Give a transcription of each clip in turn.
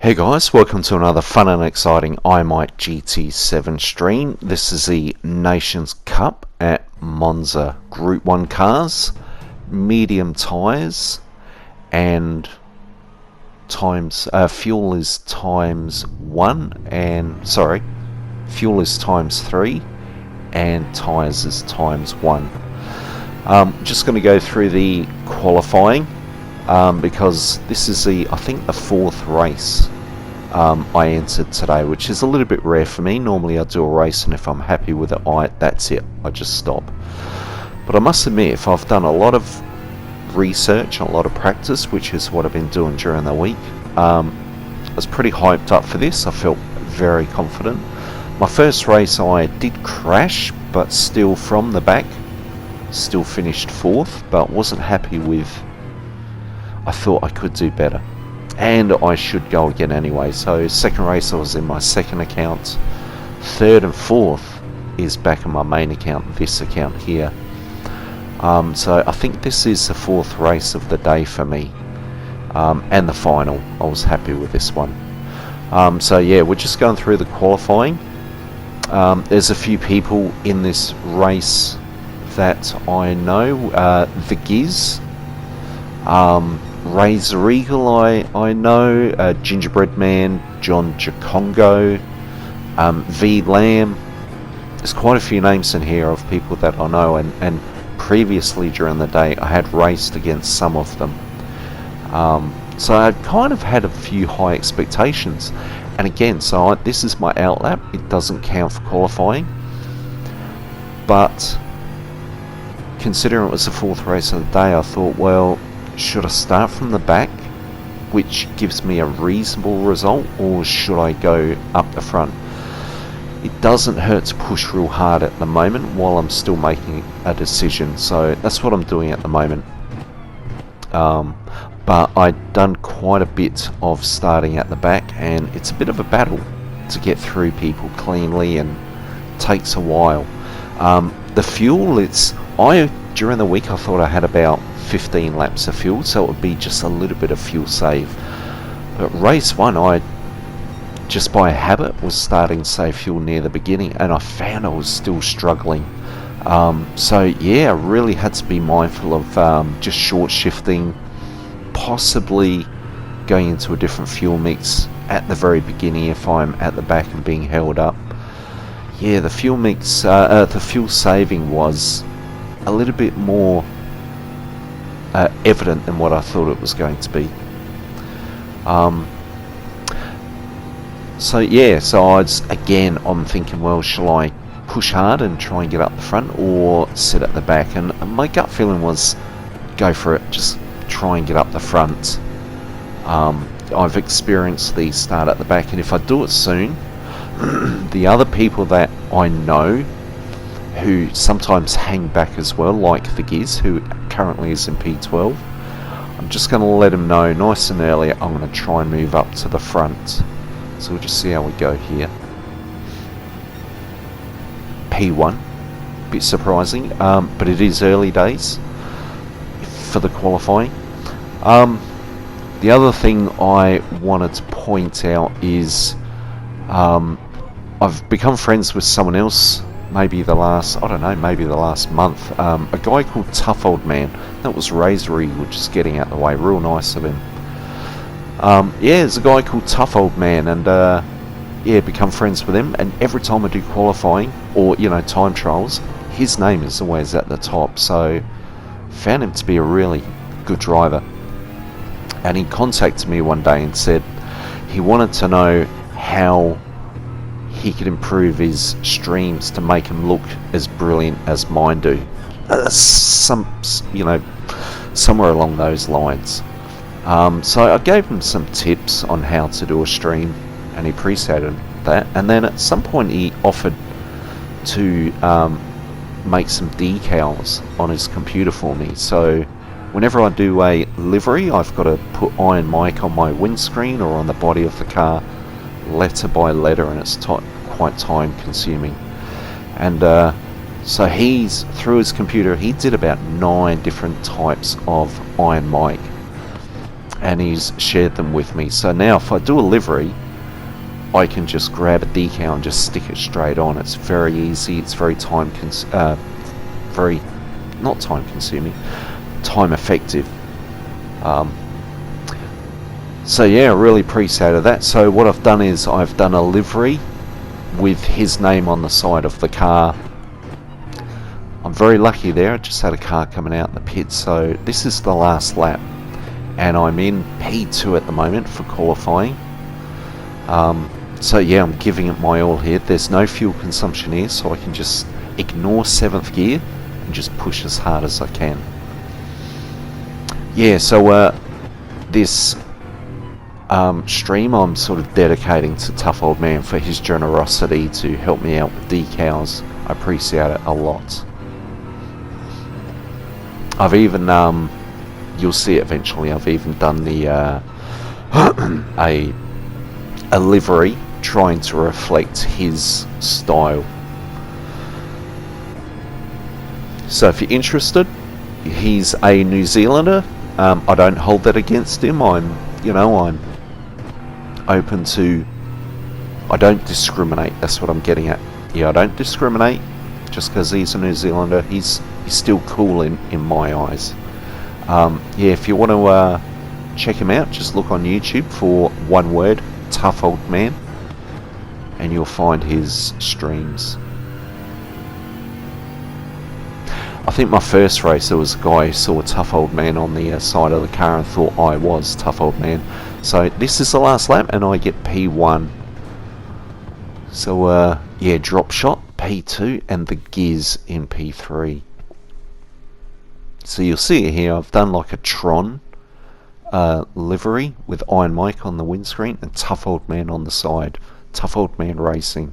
Hey guys, welcome to another fun and exciting iMight GT7 stream. This is the Nations Cup at Monza. Group 1 cars, medium tyres, and fuel is times 1, and fuel is times 3, and tyres is times 1. Just going to go through the qualifying. Because this is I think the 4th race I entered today, which is a little bit rare for me. Normally I do a race and if I'm happy with it, that's it, I just stop. But I must admit, if I've done a lot of research, a lot of practice, which is what I've been doing during the week, I was pretty hyped up for this. I felt very confident. My first race I did crash, but still from the back, still finished 4th, but wasn't happy with. I thought I could do better, and I should go again anyway. So second race I was in my second account, 3rd and 4th is back in my main account, this account here. So I think this is the 4th race of the day for me, and the final. I was happy with this one. So yeah, we're just going through the qualifying. There's a few people in this race that I know. The Giz, Razor Eagle I know, Gingerbread Man, John Giacongo, V Lamb. There's quite a few names in here of people that I know, and previously during the day I had raced against some of them. So I kind of had a few high expectations, and again, this is my outlap, it doesn't count for qualifying, but considering it was the 4th race of the day, I thought, well, should I start from the back, which gives me a reasonable result, or should I go up the front? It doesn't hurt to push real hard at the moment while I'm still making a decision, so that's what I'm doing at the moment. But I've done quite a bit of starting at the back, and it's a bit of a battle to get through people cleanly, and takes a while. The fuel, during the week I thought I had about 15 laps of fuel, so it would be just a little bit of fuel save. But race 1, I just by habit was starting to save fuel near the beginning, and I found I was still struggling. So yeah, I really had to be mindful of just short shifting, possibly going into a different fuel mix at the very beginning if I'm at the back and being held up. Yeah, the fuel mix, the fuel saving was a little bit more evident than what I thought it was going to be. So yeah, I'm thinking, well, shall I push hard and try and get up the front, or sit at the back? And my gut feeling was, go for it, just try and get up the front. I've experienced the start at the back, and if I do it soon, the other people that I know who sometimes hang back as well, like the Giz, who currently is in P12, I'm just going to let him know nice and early I'm going to try and move up to the front. So we'll just see how we go here. P1, bit surprising, but it is early days for the qualifying. The other thing I wanted to point out is I've become friends with someone else, maybe the last month, a guy called Tough Old Man. That was Razor Eagle, just getting out the way, real nice of him. Yeah, there's a guy called Tough Old Man, and yeah, become friends with him, and every time I do qualifying, or time trials, his name is always at the top, so found him to be a really good driver. And he contacted me one day and said he wanted to know how he could improve his streams to make them look as brilliant as mine do. Somewhere along those lines. So I gave him some tips on how to do a stream, and he appreciated that. And then at some point he offered to make some decals on his computer for me. So whenever I do a livery, I've got to put Iron Mike on my windscreen or on the body of the car, letter by letter, and it's quite time consuming. And so he's, through his computer, he did about 9 different types of Iron Mike. and he's shared them with me. So now if I do a livery, I can just grab a decal and just stick it straight on. It's very easy. It's very time effective. So yeah, I really appreciated that. So what I've done is I've done a livery with his name on the side of the car. I'm very lucky there. I just had a car coming out in the pit. So this is the last lap, and I'm in P2 at the moment for qualifying. So yeah, I'm giving it my all here. There's no fuel consumption here, so I can just ignore 7th gear and just push as hard as I can. Yeah, so this stream I'm sort of dedicating to Tough Old Man for his generosity to help me out with decals. I appreciate it a lot. I've even, you'll see it eventually, I've even done the a livery trying to reflect his style. So if you're interested, he's a New Zealander. I don't hold that against him. I'm open to, I don't discriminate. That's what I'm getting at. Yeah, I don't discriminate just because he's a New Zealander. He's still cool in my eyes. Yeah, if you want to check him out, just look on YouTube for one word, Tough Old Man, and you'll find his streams. I think my first race, there was a guy who saw a Tough Old Man on the side of the car and thought I was Tough Old Man. So this is the last lap and I get P1. So yeah, drop shot P2 and the gears in P3. So you'll see it here. I've done like a Tron livery with Iron Mike on the windscreen and Tough Old Man on the side. Tough Old Man Racing.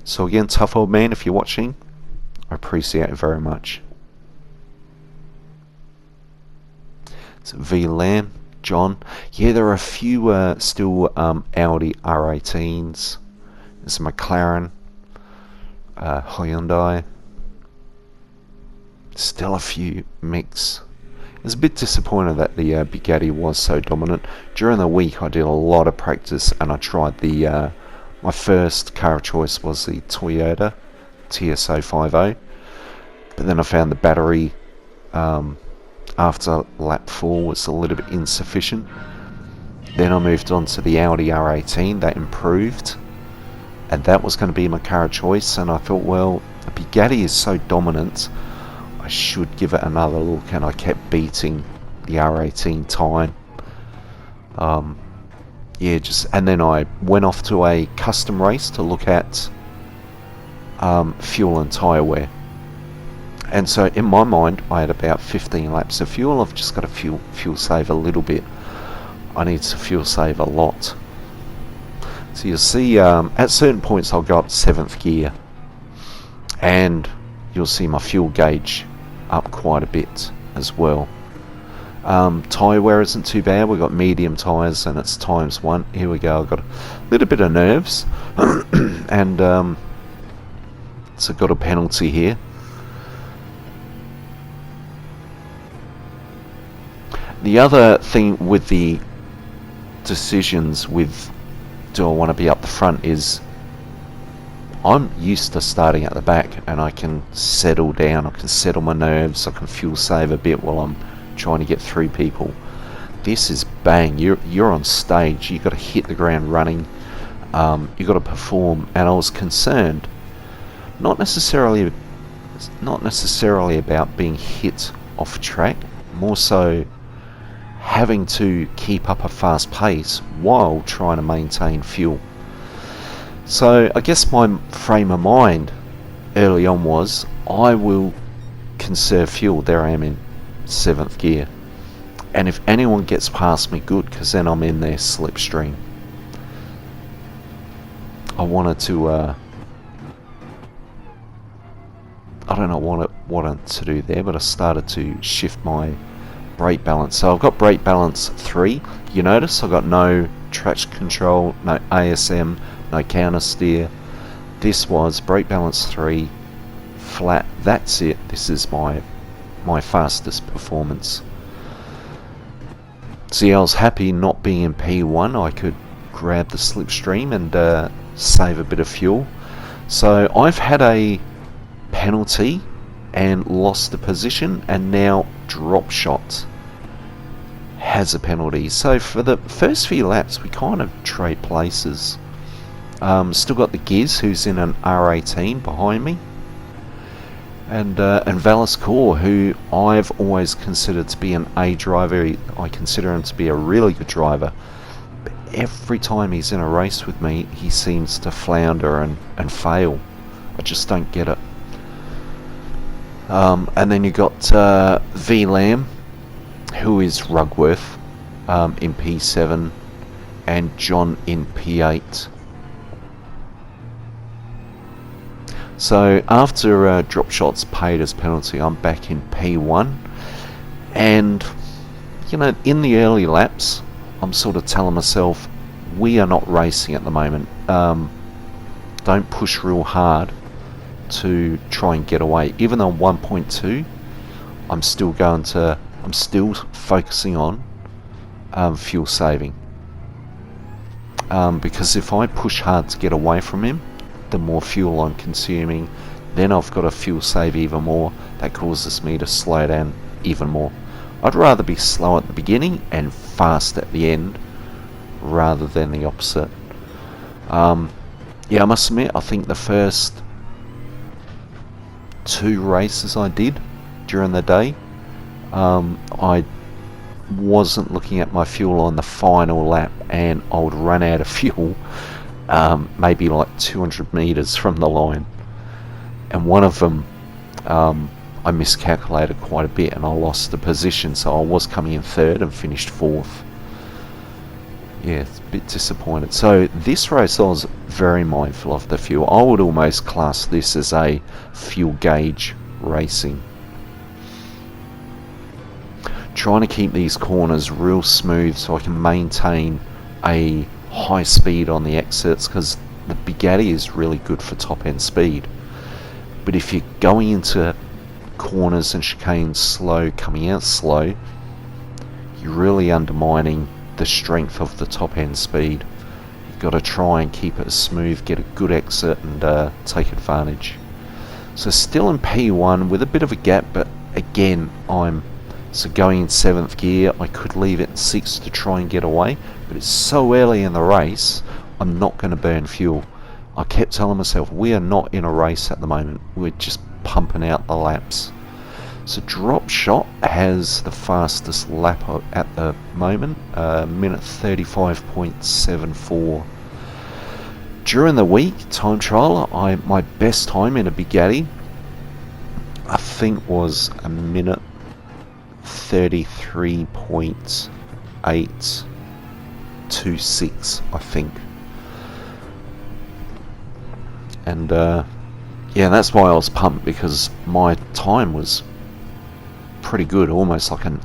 So again, Tough Old Man, if you're watching, I appreciate it very much. So VLAN, John. Yeah, there are a few still Audi R18s. There's a McLaren, Hyundai. Still a few mix. I was a bit disappointed that the Bugatti was so dominant. During the week I did a lot of practice and I tried the my first car of choice was the Toyota TS050, but then I found the battery after lap 4 was a little bit insufficient. Then I moved on to the Audi R18, that improved, and that was going to be my car of choice, and I thought, well, the Bugatti is so dominant, I should give it another look, and I kept beating the R18 time. Yeah, and then I went off to a custom race to look at fuel and tyre wear. And so in my mind, I had about 15 laps of fuel. I've just got to fuel save a little bit. I need to fuel save a lot. So you'll see at certain points I'll go up 7th gear, and you'll see my fuel gauge up quite a bit as well. Tyre wear isn't too bad. We've got medium tyres and it's ×1. Here we go. I've got a little bit of nerves and so got a penalty here. The other thing with the decisions with do I want to be up the front is I'm used to starting at the back and I can settle down, I can settle my nerves, I can fuel save a bit while I'm trying to get through people. This is bang, you're on stage, you've got to hit the ground running, you've got to perform, and I was concerned not necessarily about being hit off track, more so having to keep up a fast pace while trying to maintain fuel. So I guess my frame of mind early on was I will conserve fuel. There I am in 7th gear, and if anyone gets past me, good, because then I'm in their slipstream. I wanted to I don't know what I wanted to do there, but I started to shift my brake balance. So I've got brake balance 3. You notice I've got no traction control, no ASM, no counter steer. This was brake balance 3, flat. That's it. This is my fastest performance. So yeah, I was happy not being in P1. I could grab the slipstream and save a bit of fuel. So I've had a penalty and lost the position, and now Drop Shot has a penalty. So for the first few laps we kind of trade places. Still got the Giz, who's in an R18 behind me, and Valis Core, who I've always considered to be an A driver. I consider him to be a really good driver, but every time he's in a race with me he seems to flounder and fail. I just don't get it. And then you got V Lamb, who is Rugworth, in P7, and John in P8. So after Drop Shot's paid his penalty, I'm back in P1, and you know, in the early laps I'm sort of telling myself, we are not racing at the moment. Don't push real hard to try and get away. Even though I'm 1.2, I'm still focusing on fuel saving, because if I push hard to get away from him, the more fuel I'm consuming, then I've got to fuel save even more. That causes me to slow down even more. I'd rather be slow at the beginning and fast at the end rather than the opposite. Yeah, I must admit, I think the first 2 races I did during the day, I wasn't looking at my fuel on the final lap, and I would run out of fuel maybe like 200 meters from the line, and one of them I miscalculated quite a bit and I lost the position, so I was coming in 3rd and finished 4th. Yeah, it's a bit disappointed. So this race I was very mindful of the fuel. I would almost class this as a fuel gauge racing. Trying to keep these corners real smooth so I can maintain a high speed on the exits, because the Bugatti is really good for top end speed, but if you're going into corners and chicanes slow, coming out slow, you're really undermining the strength of the top end speed. You've got to try and keep it smooth, get a good exit, and take advantage. So still in P1 with a bit of a gap, but again I'm going in 7th gear. I could leave it in 6th to try and get away, but it's so early in the race I'm not going to burn fuel. I kept telling myself, we are not in a race at the moment, we're just pumping out the laps. So Drop Shot has the fastest lap at the moment, minute 35.74. During the week time trial, my best time in a Bugatti I think was a minute 33.826, I think. And yeah, that's why I was pumped, because my time was pretty good, almost like a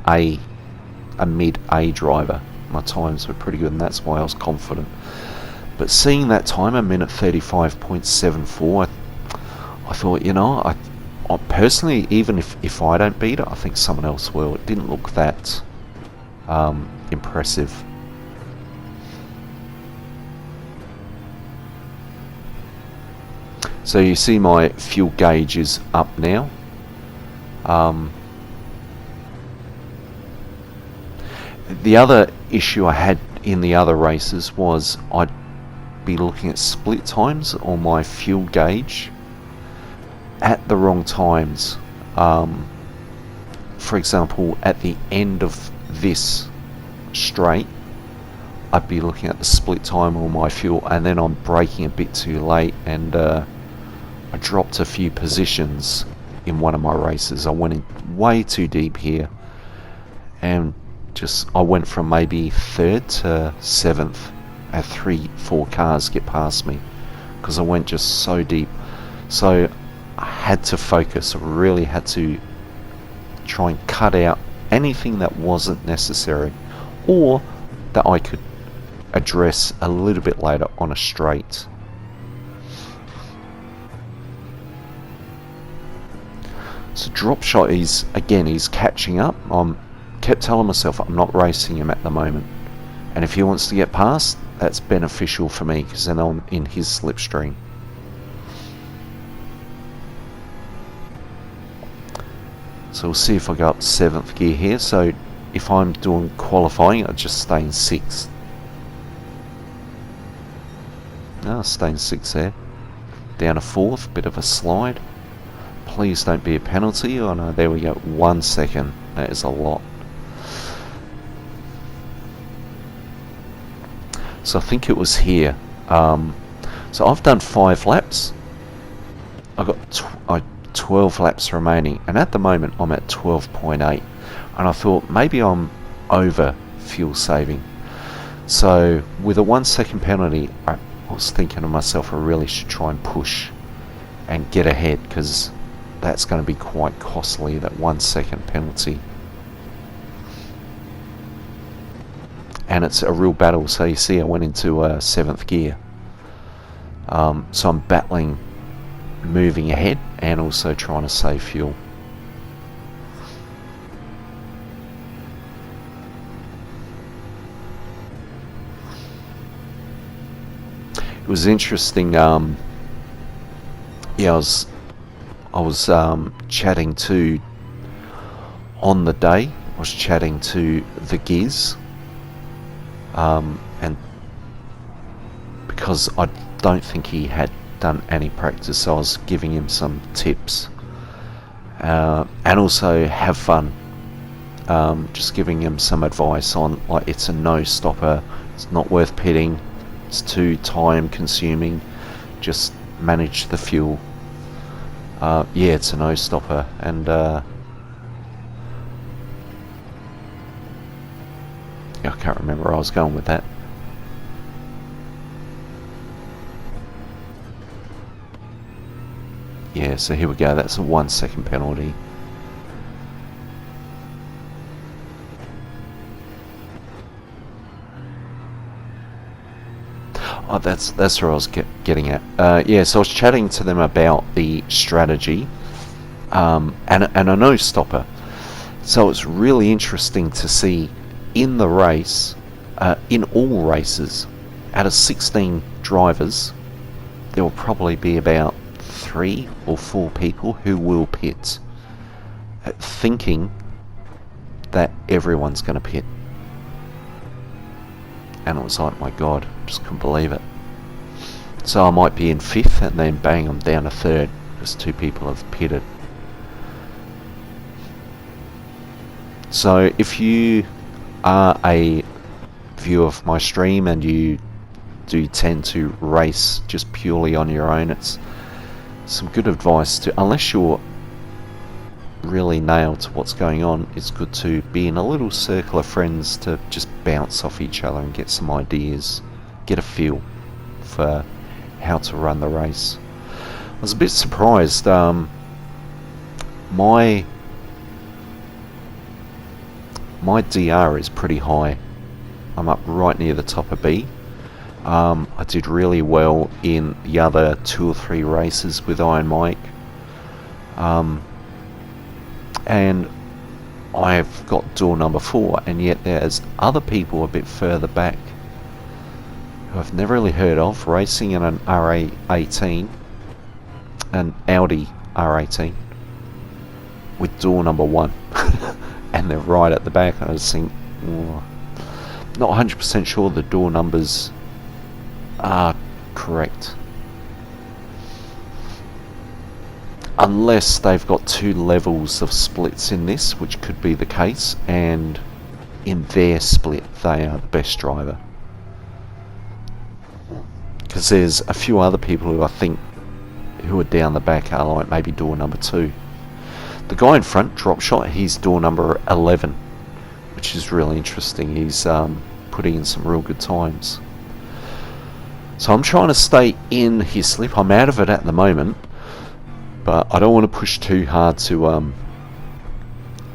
mid A driver. My times were pretty good, and that's why I was confident. But seeing that time, a minute 35.74, I thought, you know, I personally, even if I don't beat it, I think someone else will. It didn't look that impressive. So you see my fuel gauge is up now. The other issue I had in the other races was I'd be looking at split times on my fuel gauge at the wrong times. For example, at the end of this straight, I'd be looking at the split time on my fuel, and then I'm braking a bit too late, and I dropped a few positions in one of my races. I went in way too deep here, and I went from maybe 3rd to 7th. I had 3-4 cars get past me because I went just so deep. So I had to focus. I really had to try and cut out anything that wasn't necessary, or that I could address a little bit later on a straight. So Drop Shot is, again, he's catching up. I'm kept telling myself I'm not racing him at the moment, and if he wants to get past, that's beneficial for me because then I'm in his slipstream. So we'll see if I go up 7th gear here. So if I'm doing qualifying, I just stay in 6th. No, stay in 6th there. Down to 4th, bit of a slide. Please don't be a penalty. Oh no, there we go, 1 second. That is a lot. So I think it was here. So I've done 5 laps. I've got 12 laps remaining, and at the moment I'm at 12.8, and I thought maybe I'm over fuel saving. So with a 1 second penalty, I was thinking to myself I really should try and push and get ahead, because that's going to be quite costly, that 1 second penalty. And it's a real battle. So you see I went into 7th gear, so I'm battling moving ahead and also trying to save fuel. It was interesting. Yeah, I was chatting to, on the day I was chatting to the Giz, and because I don't think he had done any practice, so I was giving him some tips, and also have fun, just giving him some advice on, like, it's a no stopper, it's not worth pitting, it's too time consuming, just manage the fuel. Yeah, it's a no stopper, and I can't remember where I was going with that. Yeah, so here we go, that's a 1 second penalty. Oh, that's where I was getting at. Yeah, so I was chatting to them about the strategy, and a no stopper. So it's really interesting to see in the race, in all races, out of 16 drivers, there will probably be about 3 or 4 people who will pit, thinking that everyone's going to pit. And it was like, my god, just couldn't believe it. So I might be in 5th, and then bang, I'm down to 3rd because 2 people have pitted. So if you are a viewer of my stream and you do tend to race just purely on your own, it's some good advice to, unless you're really nailed to what's going on, it's good to be in a little circle of friends to just bounce off each other and get some ideas, get a feel for how to run the race. I was a bit surprised. My DR is pretty high. I'm up right near the top of B. I did really well in the other 2 or 3 races with Iron Mike, and I've got door number 4, and yet there's other people a bit further back who I've never really heard of racing in an R18, an Audi R18 with door number 1 and they're right at the back. I was thinking, not 100% sure the door numbers are correct, unless they've got 2 levels of splits in this, which could be the case, and in their split they are the best driver. Because there's a few other people who I think who are down the back are like maybe door number 2. The guy in front, drop shot, he's door number 11, which is really interesting. He's putting in some real good times. So I'm trying to stay in his slip. I'm out of it at the moment, but I don't want to push too hard to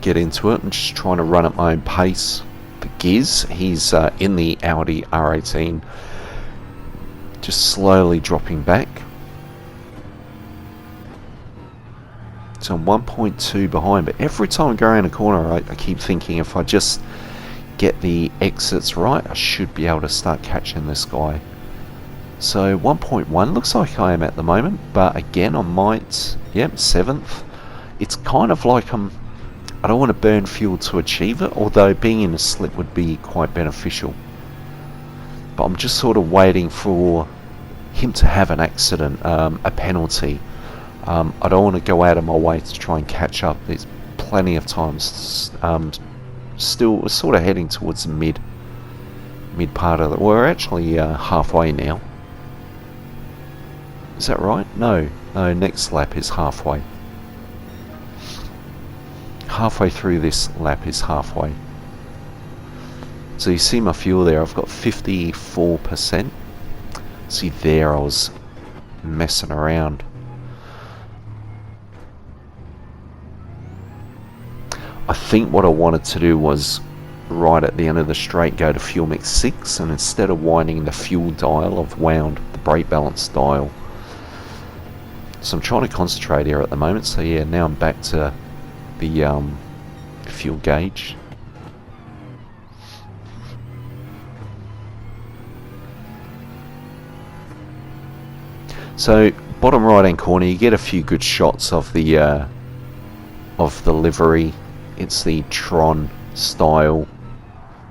get into it. I'm just trying to run at my own pace. The Giz, he's in the Audi R18, just slowly dropping back. So I'm 1.2 behind, but every time I go around a corner, I keep thinking if I just get the exits right, I should be able to start catching this guy. So 1.1 looks like I am at the moment, but again I might, yep, 7th. It's kind of like I don't want to burn fuel to achieve it, although being in a slip would be quite beneficial. But I'm just sort of waiting for him to have an accident, a penalty. I don't want to go out of my way to try and catch up. There's plenty of times. Still, we're sort of heading towards the mid part of it. We're actually halfway now. Is that right? No, next lap is halfway. Halfway through this lap is halfway. So you see my fuel there, I've got 54%. See there, I was messing around. I think what I wanted to do was right at the end of the straight go to fuel mix 6, and instead of winding the fuel dial, I've wound the brake balance dial. So I'm trying to concentrate here at the moment. So yeah, now I'm back to the fuel gauge. So bottom right hand corner, you get a few good shots of the livery. It's the Tron style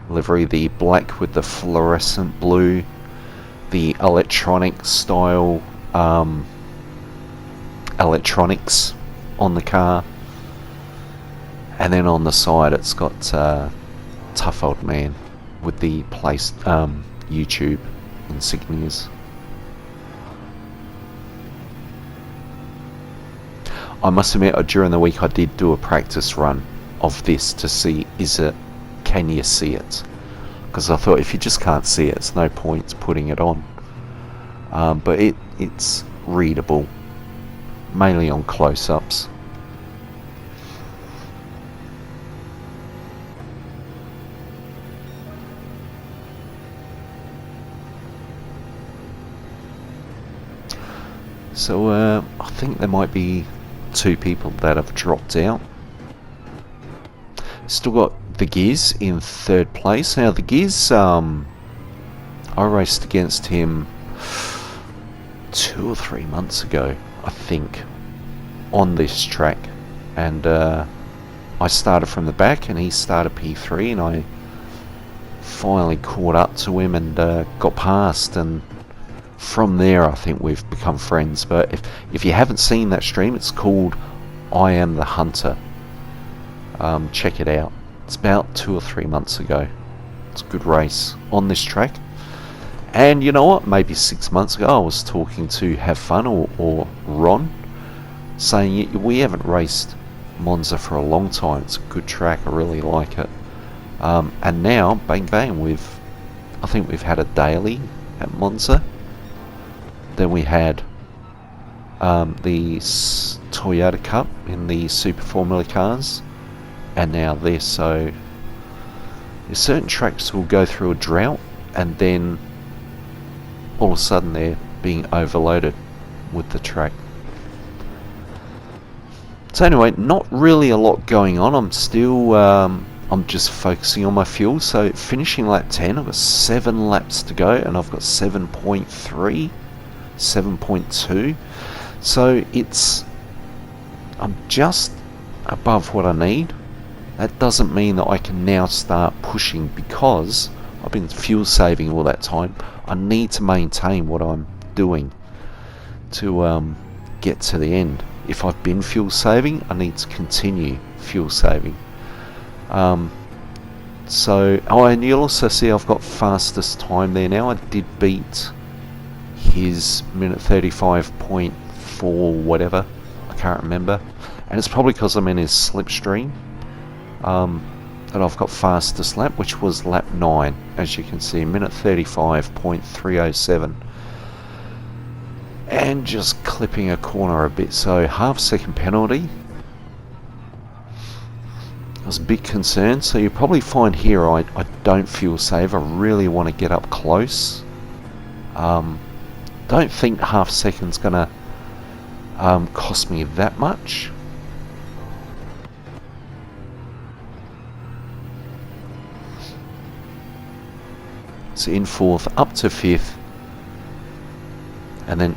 livery, the black with the fluorescent blue, the electronic style electronics on the car, and then on the side it's got Tough Old Man with the placed YouTube insignias. I must admit, during the week I did do a practice run of this to see, can you see it? Because I thought if you just can't see it, it's no point putting it on. But it's readable, mainly on close-ups. So I think there might be 2 people that have dropped out. Still got the Giz in 3rd place. Now the Giz, I raced against him 2 or 3 months ago, I think, on this track, and I started from the back and he started P3, and I finally caught up to him and got past, and from there I think we've become friends. But if you haven't seen that stream, it's called I Am the Hunter. Check it out. It's about 2 or 3 months ago. It's a good race on this track. And you know what, maybe 6 months ago I was talking to Have Fun or Ron, saying we haven't raced Monza for a long time. It's a good track, I really like it. And now bang bang, I think we've had a daily at Monza. Then we had the Toyota Cup in the Super Formula cars, and now this. So there's certain tracks will go through a drought, and then all of a sudden they're being overloaded with the track. So anyway, not really a lot going on. I'm still I'm just focusing on my fuel. So finishing lap 10, I've got 7 laps to go, and I've got 7.3, 7.2. So I'm just above what I need. That doesn't mean that I can now start pushing, because I've been fuel saving all that time. I need to maintain what I'm doing to get to the end. If I've been fuel saving, I need to continue fuel saving. And you'll also see I've got fastest time there now. I did beat his minute 35.4 whatever, I can't remember, and it's probably because I'm in his slipstream that I've got fastest lap, which was lap 9, as you can see, minute 35.307, and just clipping a corner a bit. So half-second penalty. I was a bit concerned. So you probably find here I don't fuel save. I really want to get up close. Don't think half second's gonna cost me that much. So in fourth, up to fifth, and then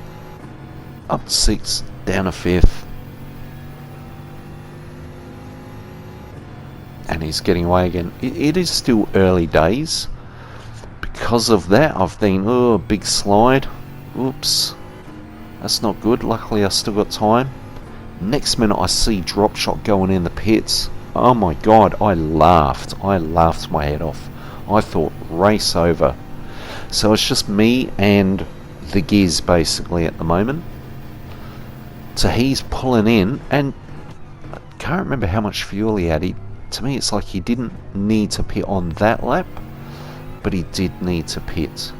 up to sixth, down to fifth, and he's getting away again. It is still early days. Because of that, I've been, a big slide. Oops, that's not good. Luckily I still got time. Next minute I see drop shot going in the pits. Oh my god, I laughed my head off. I thought race over. So it's just me and the Giz basically at the moment. So he's pulling in, and I can't remember how much fuel he had. To me it's like he didn't need to pit on that lap, but he did need to pit.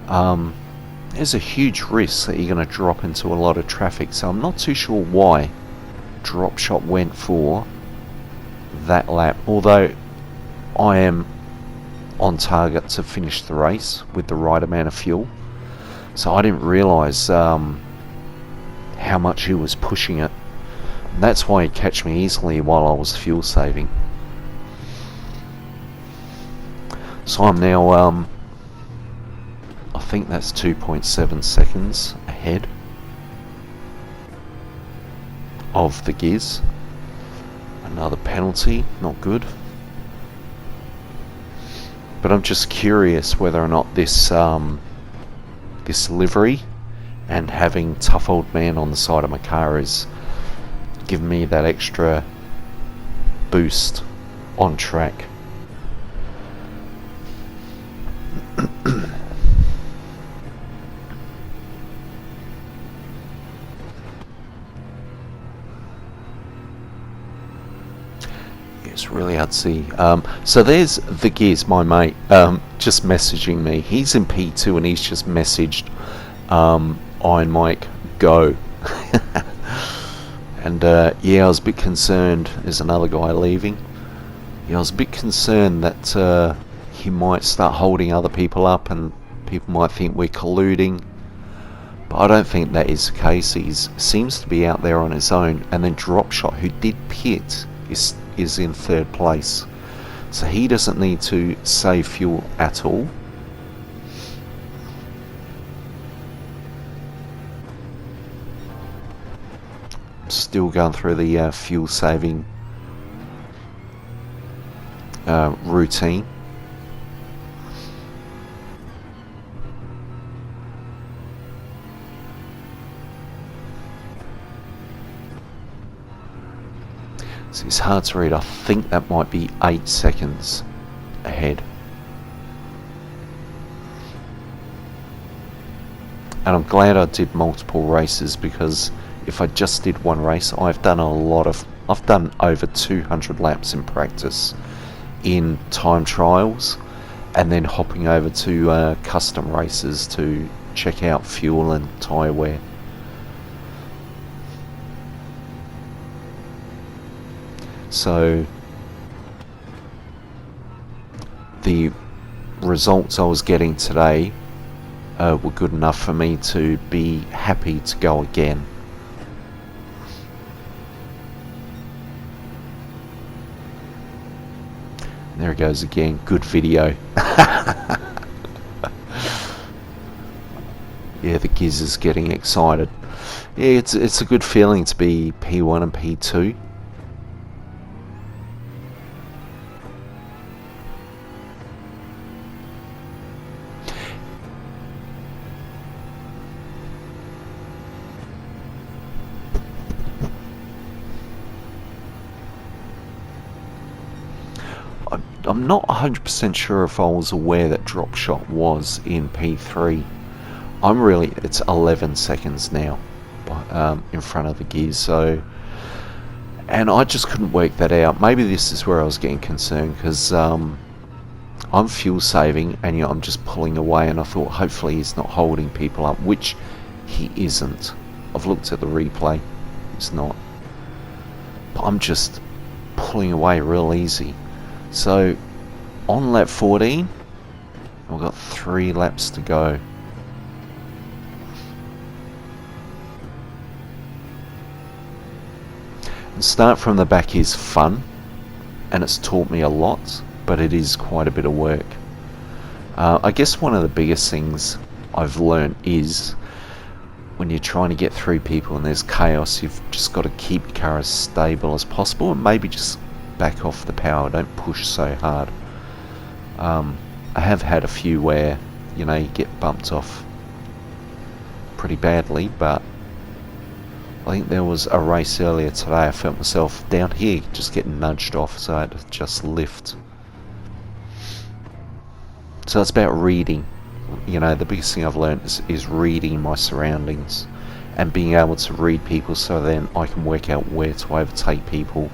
There's a huge risk that you're going to drop into a lot of traffic, so I'm not too sure why drop shot went for that lap, although I am on target to finish the race with the right amount of fuel. So I didn't realise how much he was pushing it. And that's why he catch me easily while I was fuel saving. So I'm now I think that's 2.7 seconds ahead of the Giz. Another penalty, not good. But I'm just curious whether or not this this livery and having tough old man on the side of my car is giving me that extra boost on track. It's really hard to see. So there's the Giz, my mate, just messaging me. He's in P2 and he's just messaged Iron Mike, go. And yeah, I was a bit concerned. There's another guy leaving. Yeah, I was a bit concerned that he might start holding other people up and people might think we're colluding. But I don't think that is the case. He seems to be out there on his own. And then Dropshot, who did pit, is in third place, so he doesn't need to save fuel at all. Still going through the fuel saving routine. So it's hard to read. I think that might be 8 seconds ahead. And I'm glad I did multiple races, because if I just did one race, I've done over 200 laps in practice in time trials, and then hopping over to custom races to check out fuel and tyre wear. So the results I was getting today were good enough for me to be happy to go again. There it goes again. Good video. Yeah, the Giz is getting excited. Yeah, it's a good feeling to be P1 and P2. I'm not 100% sure if I was aware that Dropshot was in P3. It's 11 seconds now in front of the Giz, so, and I just couldn't work that out. Maybe this is where I was getting concerned, because I'm fuel saving and I'm just pulling away, and I thought hopefully he's not holding people up, which he isn't. I've looked at the replay, he's not. But I'm just pulling away real easy. So on lap 14, I've got 3 laps to go. And start from the back is fun, and it's taught me a lot, but it is quite a bit of work. I guess one of the biggest things I've learned is when you're trying to get through people and there's chaos, you've just got to keep your car as stable as possible and maybe just back off the power, don't push so hard. I have had a few where, you know, you get bumped off pretty badly, but I think there was a race earlier today, I felt myself down here just getting nudged off, so I had to just lift. So it's about reading. You know, the biggest thing I've learned is reading my surroundings and being able to read people so then I can work out where to overtake people.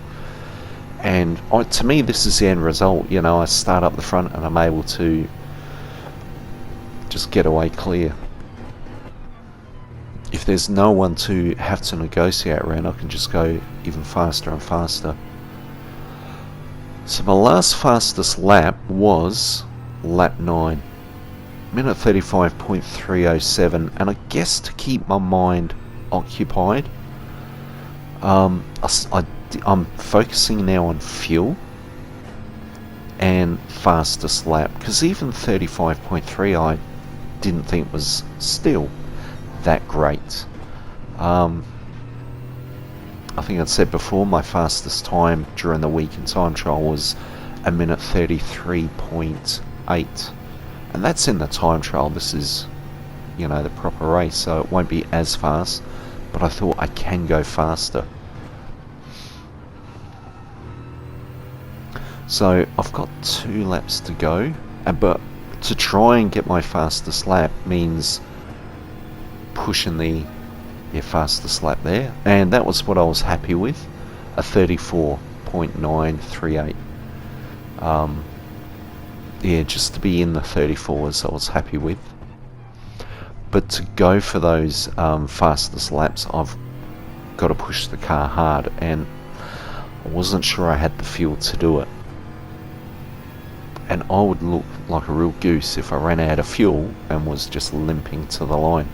And to me, this is the end result. You know, I start up the front and I'm able to just get away clear. If there's no one to have to negotiate around, I can just go even faster and faster. So my last fastest lap was lap 9. Minute 35.307, and I guess to keep my mind occupied, I'm focusing now on fuel and fastest lap, because even 35.3 I didn't think was still that great. I think I'd said before my fastest time during the weekend time trial was a minute 33.8, and that's in the time trial. This is, you know, the proper race, so it won't be as fast, but I thought I can go faster. So I've got 2 laps to go, but to try and get my fastest lap means pushing the fastest lap there, and that was what I was happy with, a 34.938. Yeah, just to be in the 34s I was happy with. But to go for those fastest laps, I've got to push the car hard, and I wasn't sure I had the fuel to do it. And I would look like a real goose if I ran out of fuel and was just limping to the line.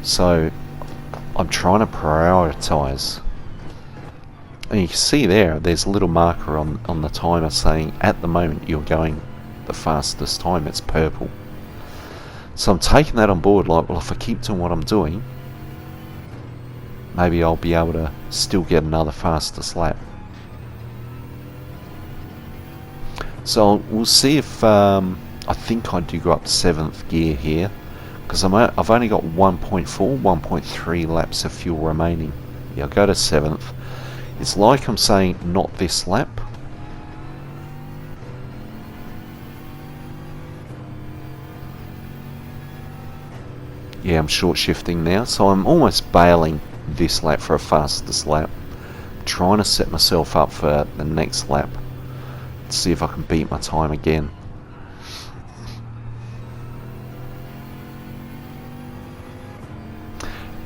So I'm trying to prioritise. And you can see there's a little marker on the timer saying at the moment you're going the fastest time. It's purple. So I'm taking that on board, like, well, if I keep doing what I'm doing, maybe I'll be able to still get another fastest lap. So we'll see if I think I do go up to 7th gear here, because I've only got 1.3 laps of fuel remaining. Yeah, I'll go to 7th. It's like I'm saying not this lap. Yeah, I'm short shifting now, so I'm almost bailing this lap for a fastest lap. Trying to set myself up for the next lap. See if I can beat my time again.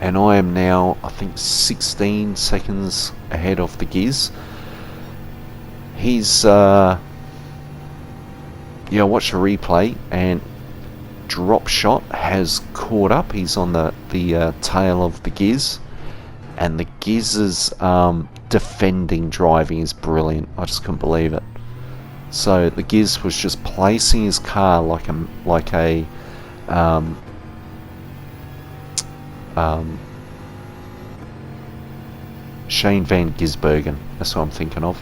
And I am now, I think, 16 seconds ahead of the Giz. He's yeah, I watched a replay and Drop Shot has caught up. He's on the tail of the Giz, and the Giz's defending driving is brilliant. I just couldn't believe it. So the Giz was just placing his car like a Shane Van Gisbergen, that's what I'm thinking of,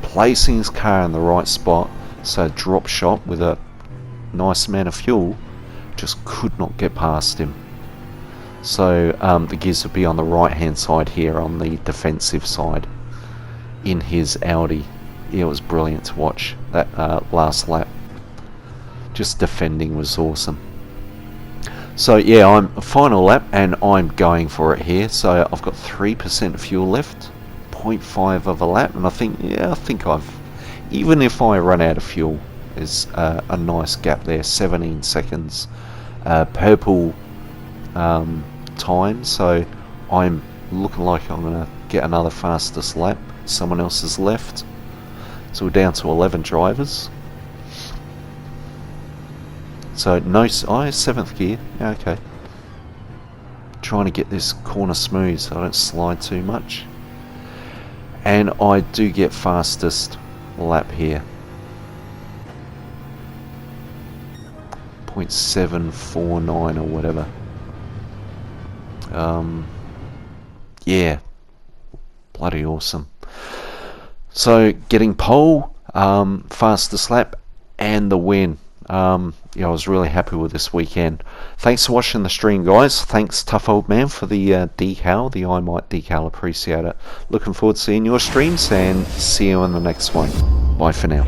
placing his car in the right spot, so Drop Shot with a nice amount of fuel just could not get past him. So the Giz would be on the right hand side here, on the defensive side in his Audi. Yeah, it was brilliant to watch that last lap. Just defending was awesome. So yeah, I'm final lap and I'm going for it here. So I've got 3% fuel left, 0.5 of a lap, and I think I've, even if I run out of fuel, there's a nice gap there, 17 seconds. Purple time, so I'm looking like I'm gonna get another fastest lap. Someone else is left. So we're down to 11 drivers. So no, 7th gear. Yeah, okay. Trying to get this corner smooth so I don't slide too much. And I do get fastest lap here. 0.749 or whatever. Yeah, bloody awesome. So getting pole, fastest lap, and the win. Yeah, I was really happy with this weekend. Thanks for watching the stream, guys. Thanks, Tough Old Man, for the decal, the I Might decal. Appreciate it. Looking forward to seeing your streams, and see you in the next one. Bye for now.